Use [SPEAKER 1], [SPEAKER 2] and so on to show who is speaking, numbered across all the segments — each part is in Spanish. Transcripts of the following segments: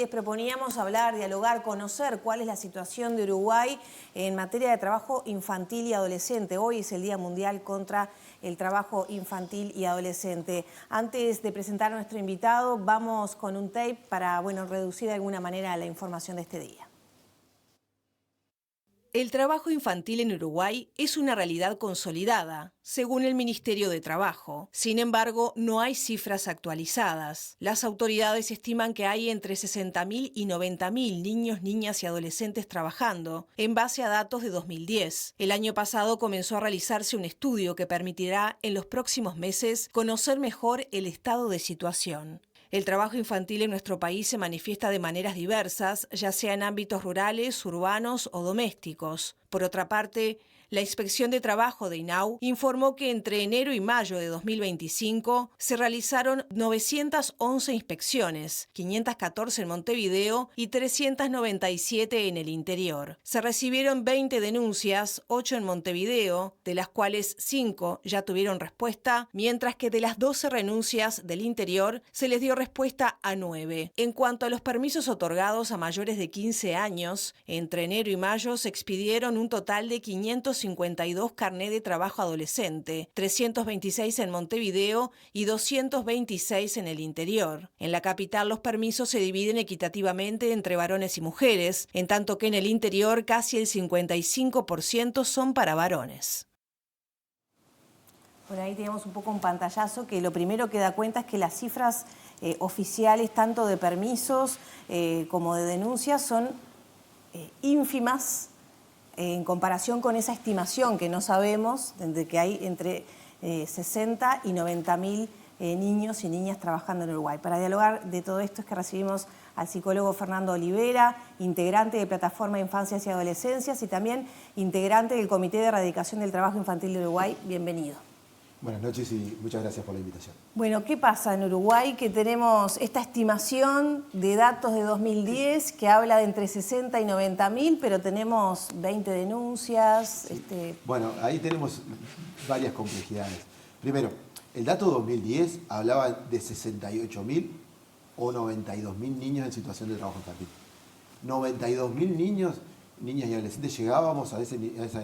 [SPEAKER 1] Les proponíamos hablar, dialogar, conocer cuál es la situación de Uruguay en materia de trabajo infantil y adolescente. Hoy es el Día Mundial contra el Trabajo Infantil y Adolescente. Antes de presentar a nuestro invitado, vamos con un tape para, reducir de alguna manera la información de este día. El trabajo infantil en Uruguay es una realidad consolidada, según el Ministerio de Trabajo. Sin embargo, no hay cifras actualizadas. Las autoridades estiman que hay entre 60.000 y 90.000 niños, niñas y adolescentes trabajando, en base a datos de 2010. El año pasado comenzó a realizarse un estudio que permitirá en los próximos meses conocer mejor el estado de situación. El trabajo infantil en nuestro país se manifiesta de maneras diversas, ya sea en ámbitos rurales, urbanos o domésticos. Por otra parte, la Inspección de Trabajo de INAU informó que entre enero y mayo de 2025 se realizaron 911 inspecciones, 514 en Montevideo y 397 en el interior. Se recibieron 20 denuncias, 8 en Montevideo, de las cuales 5 ya tuvieron respuesta, mientras que de las 12 renuncias del interior se les dio respuesta a 9. En cuanto a los permisos otorgados a mayores de 15 años, entre enero y mayo se expidieron un total de 552 carné de trabajo adolescente, 326 en Montevideo y 226 en el interior. En la capital los permisos se dividen equitativamente entre varones y mujeres, en tanto que en el interior casi el 55% son para varones. Por ahí tenemos un poco un pantallazo que lo primero que da cuenta es que las cifras oficiales, tanto de permisos como de denuncias, son ínfimas en comparación con esa estimación que no sabemos, de que hay entre 60 y 90.000 niños y niñas trabajando en Uruguay. Para dialogar de todo esto es que recibimos al psicólogo Fernando Olivera, integrante de Plataforma Infancias y Adolescencias y también integrante del Comité de Erradicación del Trabajo Infantil de Uruguay. Bienvenido.
[SPEAKER 2] Buenas noches y muchas gracias por la invitación.
[SPEAKER 1] Bueno, ¿qué pasa en Uruguay? Que tenemos esta estimación de datos de 2010 que habla de entre 60 y 90.000, pero tenemos 20 denuncias.
[SPEAKER 2] Sí. Bueno, ahí tenemos varias complejidades. Primero, el dato 2010 hablaba de 68.000 o 92.000 niños en situación de trabajo infantil. 92.000 niños, niñas y adolescentes llegábamos a ese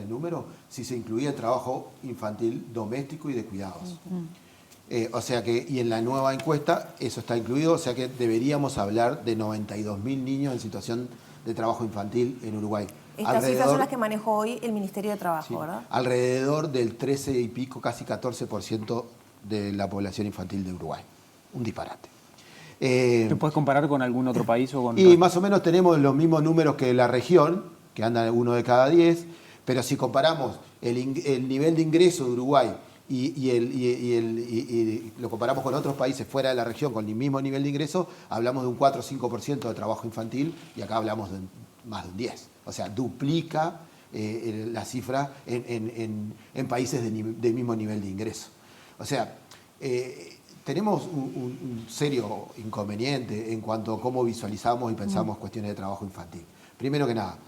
[SPEAKER 2] número si se incluía el trabajo infantil doméstico y de cuidados. O sea que, y en la nueva encuesta eso está incluido, o sea que deberíamos hablar de 92.000 niños en situación de trabajo infantil en Uruguay.
[SPEAKER 1] Estas cifras son las que manejó hoy el Ministerio de Trabajo,
[SPEAKER 2] sí,
[SPEAKER 1] ¿verdad?
[SPEAKER 2] Alrededor del 13 y pico, casi 14% de la población infantil de Uruguay. Un disparate.
[SPEAKER 3] ¿Te puedes comparar con algún otro país o con...?
[SPEAKER 2] Y más o menos tenemos los mismos números que la región, que anda 1 de cada 10, pero si comparamos el nivel de ingreso de Uruguay y lo comparamos con otros países fuera de la región con el mismo nivel de ingreso, hablamos de un 4 o 5% de trabajo infantil y acá hablamos de más de un 10%. O sea, duplica la cifra en países de mismo nivel de ingreso. O sea, tenemos un serio inconveniente en cuanto a cómo visualizamos y pensamos cuestiones de trabajo infantil. Primero que nada,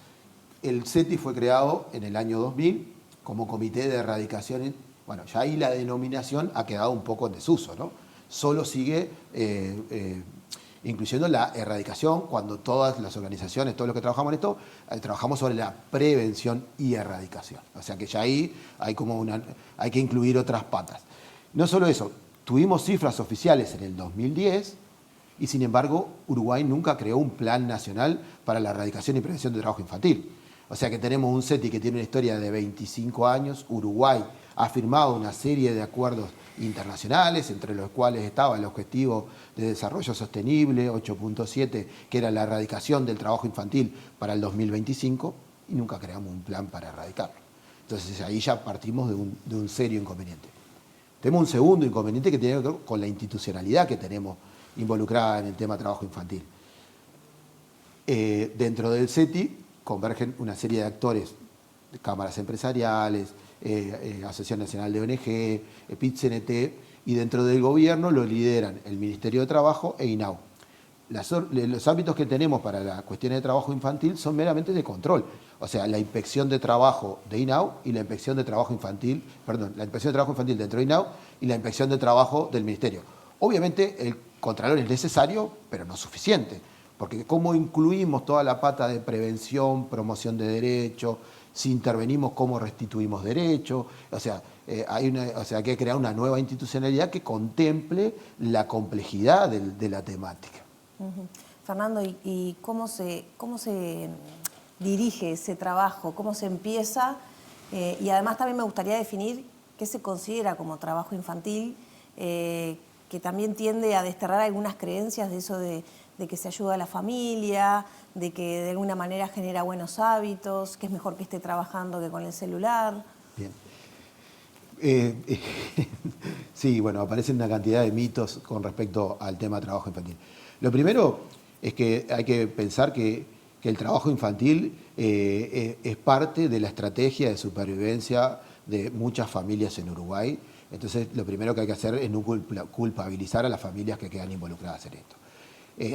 [SPEAKER 2] el CETI fue creado en el año 2000 como Comité de Erradicación. Bueno, ya ahí la denominación ha quedado un poco en desuso, ¿no? Solo sigue incluyendo la erradicación cuando todas las organizaciones, todos los que trabajamos en esto, trabajamos sobre la prevención y erradicación. O sea que ya ahí hay que incluir otras patas. No solo eso, tuvimos cifras oficiales en el 2010 y sin embargo Uruguay nunca creó un plan nacional para la erradicación y prevención de trabajo infantil. O sea que tenemos un CETI que tiene una historia de 25 años. Uruguay ha firmado una serie de acuerdos internacionales, entre los cuales estaba el Objetivo de Desarrollo Sostenible 8.7, que era la erradicación del trabajo infantil para el 2025, y nunca creamos un plan para erradicarlo. Entonces ahí ya partimos de un serio inconveniente. Tenemos un segundo inconveniente que tiene que ver con la institucionalidad que tenemos involucrada en el tema de trabajo infantil. Dentro del CETI convergen una serie de actores, de cámaras empresariales, Asociación Nacional de ONG, PIT-CNT, y dentro del gobierno lo lideran el Ministerio de Trabajo e INAU. Los ámbitos que tenemos para las cuestiones de trabajo infantil son meramente de control. O sea, la inspección de trabajo de INAU y la inspección de trabajo infantil, la inspección de trabajo infantil dentro de INAU y la inspección de trabajo del Ministerio. Obviamente el Contralor es necesario, pero no suficiente, Porque cómo incluimos toda la pata de prevención, promoción de derechos, si intervenimos, cómo restituimos derechos. O sea, hay que crear una nueva institucionalidad que contemple la complejidad de la temática.
[SPEAKER 4] Fernando, ¿y cómo se dirige ese trabajo? ¿Cómo se empieza? Y además también me gustaría definir qué se considera como trabajo infantil, que también tiende a desterrar algunas creencias de eso de que se ayuda a la familia, de que de alguna manera genera buenos hábitos, que es mejor que esté trabajando que con el celular.
[SPEAKER 2] Bien. Sí, bueno, aparecen una cantidad de mitos con respecto al tema de trabajo infantil. Lo primero es que hay que pensar que el trabajo infantil es parte de la estrategia de supervivencia de muchas familias en Uruguay. Entonces, lo primero que hay que hacer es no culpabilizar a las familias que quedan involucradas en esto.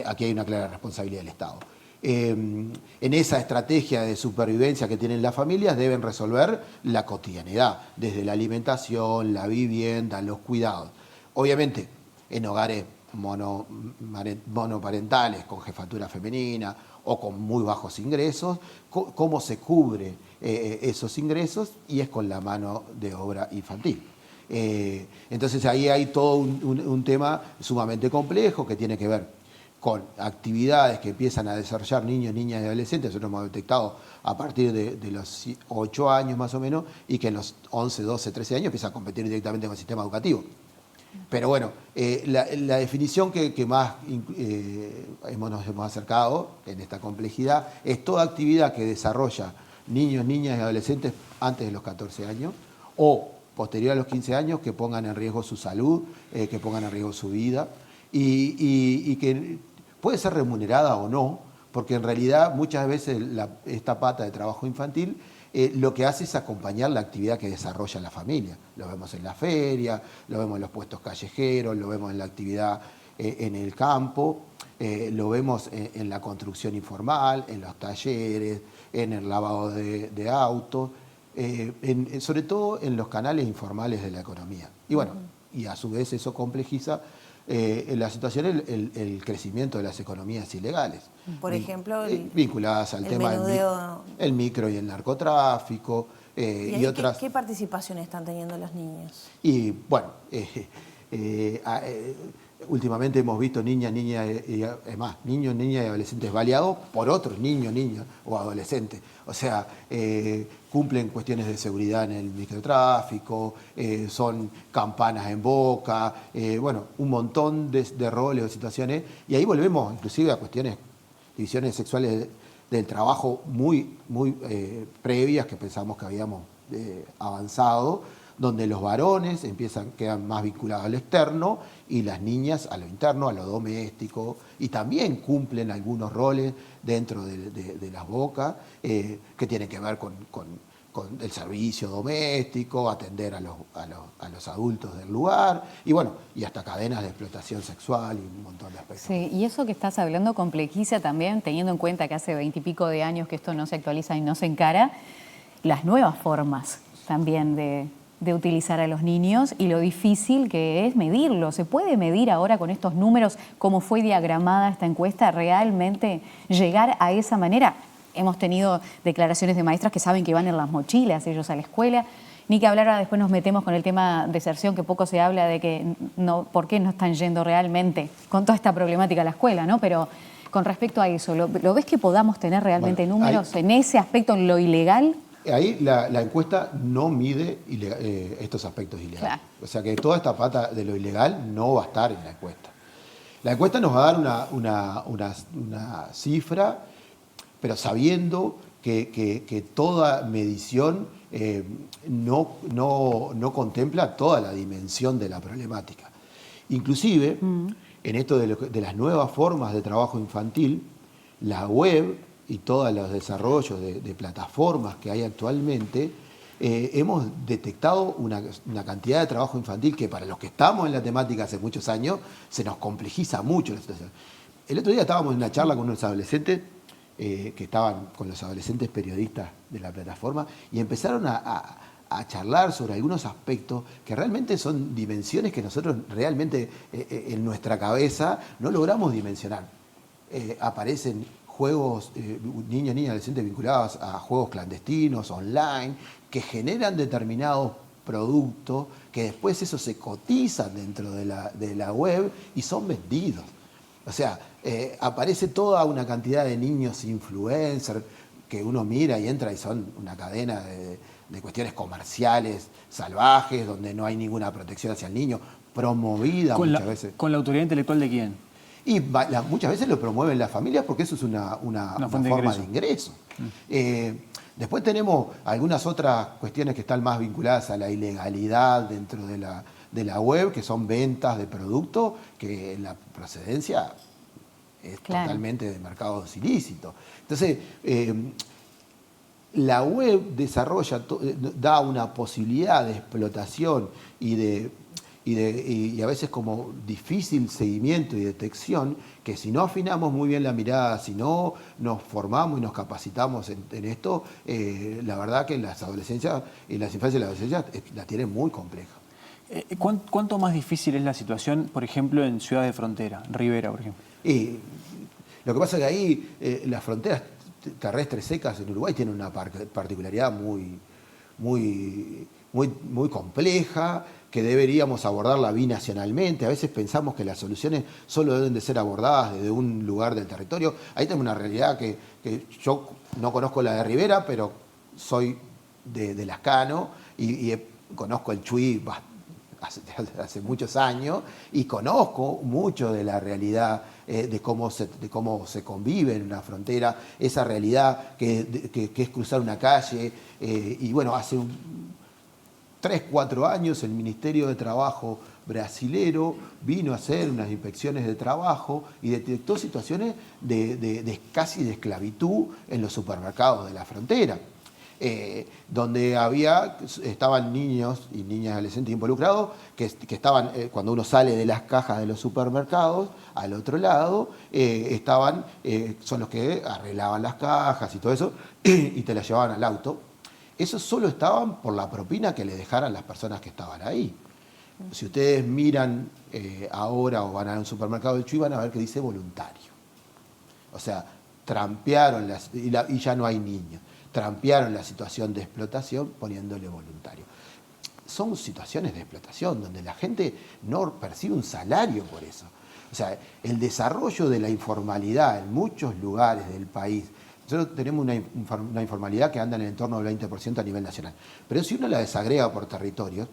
[SPEAKER 2] Aquí hay una clara responsabilidad del Estado. En esa estrategia de supervivencia que tienen las familias deben resolver la cotidianidad, desde la alimentación, la vivienda, los cuidados. Obviamente, en hogares monoparentales con jefatura femenina o con muy bajos ingresos, cómo se cubre esos ingresos, y es con la mano de obra infantil. Entonces ahí hay todo un tema sumamente complejo que tiene que ver con actividades que empiezan a desarrollar niños, niñas y adolescentes. Nosotros hemos detectado a partir de los 8 años más o menos, y que en los 11, 12, 13 años empieza a competir directamente con el sistema educativo. Pero bueno, la definición que más nos hemos acercado en esta complejidad es toda actividad que desarrolla niños, niñas y adolescentes antes de los 14 años o posterior a los 15 años, que pongan en riesgo su salud, que pongan en riesgo su vida, y que puede ser remunerada o no, porque en realidad muchas veces esta pata de trabajo infantil lo que hace es acompañar la actividad que desarrolla la familia. Lo vemos en la feria, lo vemos en los puestos callejeros, lo vemos en la actividad en el campo, lo vemos en la construcción informal, en los talleres, en el lavado de autos, sobre todo en los canales informales de la economía. Y bueno, y a su vez eso complejiza la situación, el crecimiento de las economías ilegales.
[SPEAKER 4] Por ejemplo,
[SPEAKER 2] vinculadas al tema del micro y el narcotráfico.
[SPEAKER 4] ¿Y otras. ¿Qué participación están teniendo los niños?
[SPEAKER 2] Y bueno, últimamente hemos visto niños, niñas y adolescentes baleados por otros niños, niñas o adolescentes. O sea, cumplen cuestiones de seguridad en el microtráfico, son campanas en boca, bueno, un montón de roles o situaciones. Y ahí volvemos inclusive a cuestiones, divisiones sexuales del trabajo muy previas, que pensamos que habíamos avanzado, donde los varones quedan más vinculados al externo y las niñas a lo interno, a lo doméstico, y también cumplen algunos roles dentro de las bocas que tienen que ver con el servicio doméstico, atender a los adultos del lugar, y bueno, y hasta cadenas de explotación sexual y un montón de aspectos.
[SPEAKER 5] Sí, y eso que estás hablando complejiza también, teniendo en cuenta que hace 20 y pico de años que esto no se actualiza y no se encara, las nuevas formas también de utilizar a los niños y lo difícil que es medirlo. ¿Se puede medir ahora con estos números cómo fue diagramada esta encuesta, realmente llegar a esa manera? Hemos tenido declaraciones de maestras que saben que van en las mochilas ellos a la escuela. Ni que hablar, ahora después nos metemos con el tema deserción, que poco se habla de que no, por qué no están yendo realmente con toda esta problemática a la escuela, ¿no? Pero con respecto a eso, ¿lo ves que podamos tener realmente números en ese aspecto, en lo ilegal?
[SPEAKER 2] Ahí la encuesta no mide estos aspectos ilegales. Claro. O sea que toda esta pata de lo ilegal no va a estar en la encuesta. La encuesta nos va a dar una cifra, pero sabiendo que toda medición no contempla toda la dimensión de la problemática. Inclusive, en esto de las nuevas formas de trabajo infantil, la web y todos los desarrollos de plataformas que hay actualmente, hemos detectado una cantidad de trabajo infantil que para los que estamos en la temática hace muchos años se nos complejiza mucho la situación. El otro día estábamos en una charla con unos adolescentes que estaban con los adolescentes periodistas de la plataforma y empezaron a charlar sobre algunos aspectos que realmente son dimensiones que nosotros realmente en nuestra cabeza no logramos dimensionar. aparecen juegos, niños, niñas, adolescentes vinculados a juegos clandestinos, online, que generan determinados productos que después eso se cotizan dentro de la web y son vendidos. O sea, aparece toda una cantidad de niños influencers que uno mira y entra y son una cadena de cuestiones comerciales salvajes, donde no hay ninguna protección hacia el niño, promovida muchas veces.
[SPEAKER 3] ¿Con la autoridad intelectual de quién?
[SPEAKER 2] Y muchas veces lo promueven las familias porque eso es una forma de ingreso. Después tenemos algunas otras cuestiones que están más vinculadas a la ilegalidad dentro de la web, que son ventas de productos que la procedencia es totalmente de mercados ilícitos. Entonces, la web da una posibilidad de explotación y a veces como difícil seguimiento y detección, que si no afinamos muy bien la mirada, si no nos formamos y nos capacitamos en esto, la verdad que las adolescencias y las infancias y las adolescencias la tienen muy compleja.
[SPEAKER 3] ¿Cuánto más difícil es la situación, por ejemplo, en ciudades de frontera, en Rivera, por ejemplo?
[SPEAKER 2] Lo que pasa es que ahí las fronteras terrestres secas en Uruguay tienen una particularidad muy compleja, que deberíamos abordarla binacionalmente. A veces pensamos que las soluciones solo deben de ser abordadas desde un lugar del territorio. Ahí tenemos una realidad que yo no conozco la de Rivera, pero soy de Lascano y conozco el Chuy hace muchos años y conozco mucho de la realidad de cómo se convive en una frontera, esa realidad que es cruzar una calle. Y bueno, hace 3, 4 años el Ministerio de Trabajo brasilero vino a hacer unas inspecciones de trabajo y detectó situaciones casi de esclavitud en los supermercados de la frontera, donde estaban niños y niñas adolescentes involucrados que estaban, cuando uno sale de las cajas de los supermercados, al otro lado son los que arreglaban las cajas y todo eso y te las llevaban al auto. Esos solo estaban por la propina que le dejaran las personas que estaban ahí. Si ustedes miran ahora o van a un supermercado del Chuy, van a ver que dice voluntario. O sea, trampearon y ya no hay niños. Trampearon la situación de explotación poniéndole voluntario. Son situaciones de explotación donde la gente no percibe un salario por eso. O sea, el desarrollo de la informalidad en muchos lugares del país. Nosotros tenemos una informalidad que anda en el entorno del 20% a nivel nacional. Pero si uno la desagrega por territorios,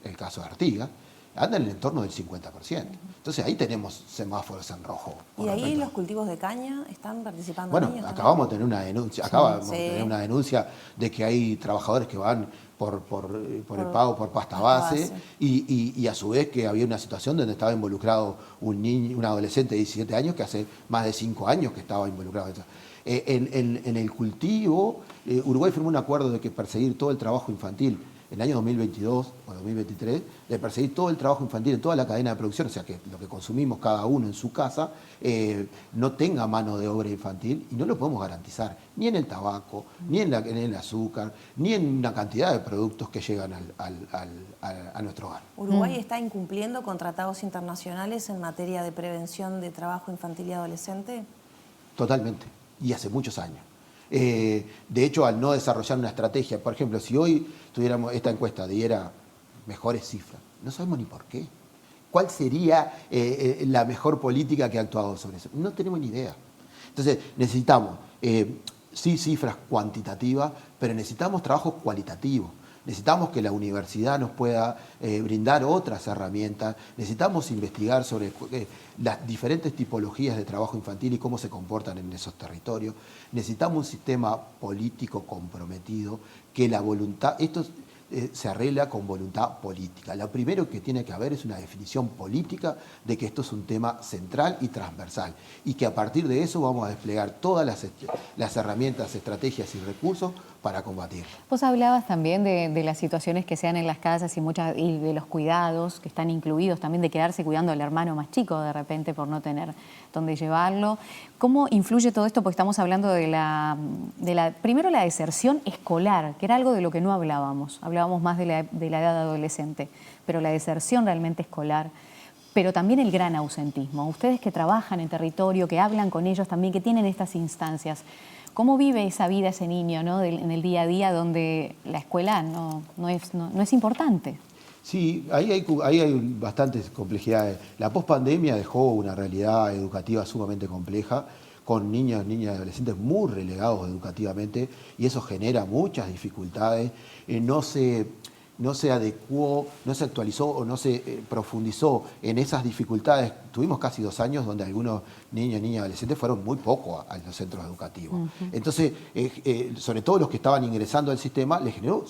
[SPEAKER 2] el caso de Artigas, anda en el entorno del 50%. Entonces ahí tenemos semáforos en rojo.
[SPEAKER 4] ¿Y ahí los cultivos de caña están participando?
[SPEAKER 2] Bueno, acabamos de tener una denuncia. Acabamos de tener una denuncia de que hay trabajadores que van por el pago por pasta base y a su vez que había una situación donde estaba involucrado un adolescente de 17 años que hace más de 5 años que estaba involucrado. En el cultivo, Uruguay firmó un acuerdo de que perseguir todo el trabajo infantil en el año 2022 o 2023, de perseguir todo el trabajo infantil en toda la cadena de producción, o sea que lo que consumimos cada uno en su casa no tenga mano de obra infantil, y no lo podemos garantizar ni en el tabaco, ni en el azúcar, ni en una cantidad de productos que llegan a nuestro hogar.
[SPEAKER 4] ¿Uruguay está incumpliendo con tratados internacionales en materia de prevención de trabajo infantil y adolescente?
[SPEAKER 2] Totalmente, y hace muchos años. De hecho, al no desarrollar una estrategia, por ejemplo, si hoy tuviéramos esta encuesta diera mejores cifras, no sabemos ni por qué. ¿Cuál sería la mejor política que ha actuado sobre eso? No tenemos ni idea. Entonces, necesitamos, sí, cifras cuantitativas, pero necesitamos trabajo cualitativo. Necesitamos que la universidad nos pueda brindar otras herramientas. Necesitamos investigar sobre las diferentes tipologías de trabajo infantil y cómo se comportan en esos territorios. Necesitamos un sistema político comprometido, que la voluntad, esto se arregla con voluntad política. Lo primero que tiene que haber es una definición política de que esto es un tema central y transversal y que a partir de eso vamos a desplegar todas las herramientas, estrategias y recursos para combatir.
[SPEAKER 5] Vos hablabas también de las situaciones que se dan en las casas y de los cuidados que están incluidos, también de quedarse cuidando al hermano más chico de repente por no tener dónde llevarlo. ¿Cómo influye todo esto? Porque estamos hablando primero la deserción escolar, que era algo de lo que no hablábamos. Hablábamos más de la edad adolescente, pero la deserción realmente escolar. pero también el gran ausentismo. Ustedes que trabajan en territorio, que hablan con ellos también, que tienen estas instancias, ¿cómo vive esa vida ese niño, ¿no? En el día a día donde la escuela no es importante?
[SPEAKER 2] Sí, ahí hay bastantes complejidades. La pospandemia dejó una realidad educativa sumamente compleja, con niños, niñas y adolescentes muy relegados educativamente, y eso genera muchas dificultades. No se adecuó, no se actualizó o no se profundizó en esas dificultades. Tuvimos casi 2 años donde algunos niños, niñas y adolescentes fueron muy poco a los centros educativos. Entonces, sobre todo los que estaban ingresando al sistema, les generó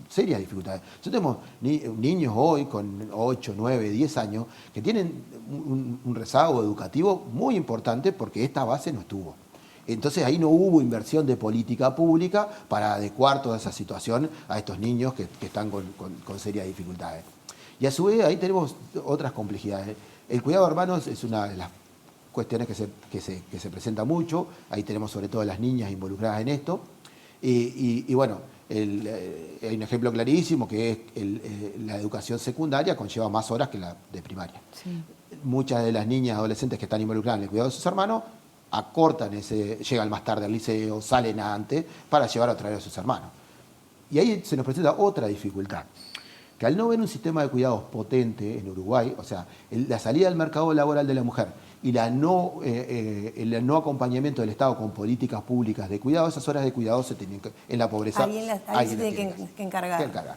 [SPEAKER 2] serias dificultades. Nosotros tenemos niños hoy con 8, 9, 10 años que tienen un rezago educativo muy importante porque esta base no estuvo. Entonces ahí no hubo inversión de política pública para adecuar toda esa situación a estos niños que están con serias dificultades. Y a su vez ahí tenemos otras complejidades. El cuidado de hermanos es una de las cuestiones que se presenta mucho. Ahí tenemos sobre todo a las niñas involucradas en esto. Y bueno, hay un ejemplo clarísimo que es la educación secundaria conlleva más horas que la de primaria.
[SPEAKER 5] Sí.
[SPEAKER 2] Muchas de las niñas adolescentes que están involucradas en el cuidado de sus hermanos llegan más tarde al liceo, salen antes para llevar a traer a sus hermanos. Y ahí se nos presenta otra dificultad, que al no ver un sistema de cuidados potente en Uruguay, o sea, la salida del mercado laboral de la mujer y el no acompañamiento del Estado con políticas públicas de cuidado, esas horas de cuidado se tienen en la pobreza.
[SPEAKER 4] Ahí se tiene que encargar.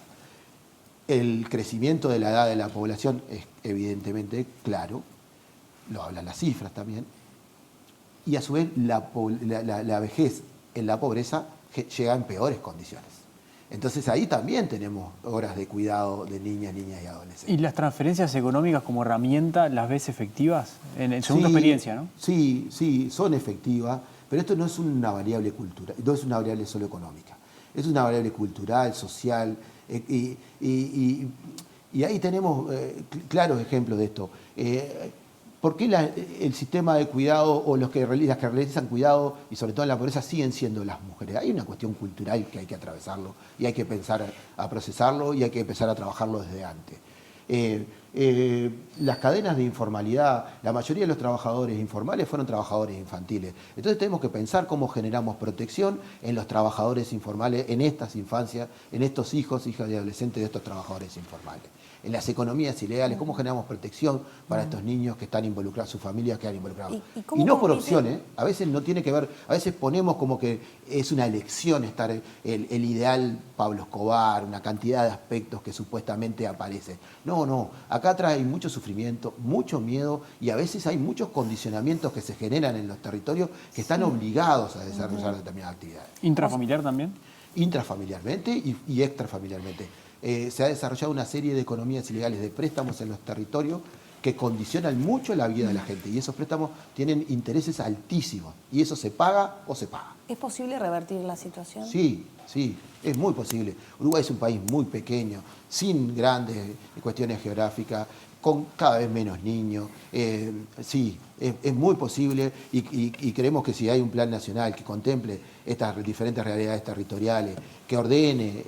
[SPEAKER 2] El crecimiento de la edad de la población es evidentemente claro, lo hablan las cifras también, y a su vez la vejez en la pobreza llega en peores condiciones. Entonces ahí también tenemos horas de cuidado de niñas y adolescentes.
[SPEAKER 3] ¿Y las transferencias económicas como herramienta las ves efectivas? Según tu experiencia, ¿no?
[SPEAKER 2] Sí, son efectivas, pero esto no es una variable cultural, no es una variable solo económica. Es una variable cultural, social, y ahí tenemos claros ejemplos de esto. ¿Por qué el sistema de cuidado o las que realizan cuidado, y sobre todo en la pobreza, siguen siendo las mujeres? Hay una cuestión cultural que hay que atravesarlo y hay que pensar a procesarlo y hay que empezar a trabajarlo desde antes. Las cadenas de informalidad, la mayoría de los trabajadores informales fueron trabajadores infantiles. Entonces tenemos que pensar cómo generamos protección en los trabajadores informales, en estas infancias, en estos hijos, hijas y adolescentes de estos trabajadores informales. En las economías ilegales, cómo generamos protección para estos niños que están involucrados, sus familias que han involucrado. Y no por opciones, a veces no tiene que ver, a veces ponemos como que es una elección estar el ideal Pablo Escobar, una cantidad de aspectos que supuestamente aparecen. No, acá trae mucho sufrimiento, mucho miedo y a veces hay muchos condicionamientos que se generan en los territorios que están obligados a desarrollar determinadas actividades.
[SPEAKER 3] ¿Intrafamiliar también?
[SPEAKER 2] Intrafamiliarmente y extrafamiliarmente. Se ha desarrollado una serie de economías ilegales de préstamos en los territorios que condicionan mucho la vida de la gente y esos préstamos tienen intereses altísimos y eso se paga o se paga.
[SPEAKER 4] ¿Es posible revertir la situación?
[SPEAKER 2] Sí, es muy posible. Uruguay es un país muy pequeño, sin grandes cuestiones geográficas, con cada vez menos niños. Sí, es muy posible y creemos que si hay un plan nacional que contemple estas diferentes realidades territoriales, que ordene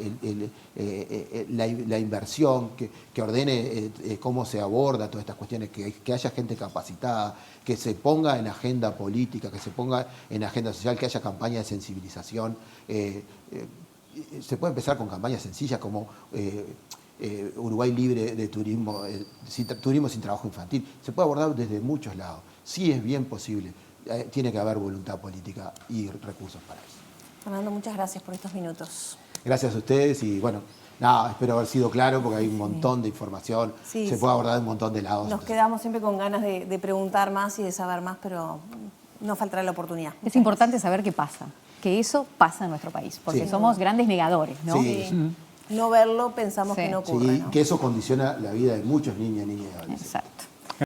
[SPEAKER 2] la inversión, que ordene cómo se aborda todas estas cuestiones, que haya gente capacitada, que se ponga en agenda política, que se ponga en agenda social, que haya campañas de sensibilización. Se puede empezar con campañas sencillas como Uruguay libre de turismo, turismo sin trabajo infantil. Se puede abordar desde muchos lados. Sí es bien posible. Tiene que haber voluntad política y recursos para eso.
[SPEAKER 4] Fernando, muchas gracias por estos minutos.
[SPEAKER 2] Gracias a ustedes y bueno, espero haber sido claro porque hay un montón de información. Se puede abordar de un montón de lados.
[SPEAKER 4] Nos quedamos siempre con ganas de preguntar más y de saber más, pero no faltará la oportunidad.
[SPEAKER 5] Es importante saber qué pasa, que eso pasa en nuestro país, porque somos grandes negadores, ¿no?
[SPEAKER 4] No verlo, pensamos que no ocurre.
[SPEAKER 2] Que eso condiciona la vida de muchos niños y adolescentes.
[SPEAKER 5] Exacto.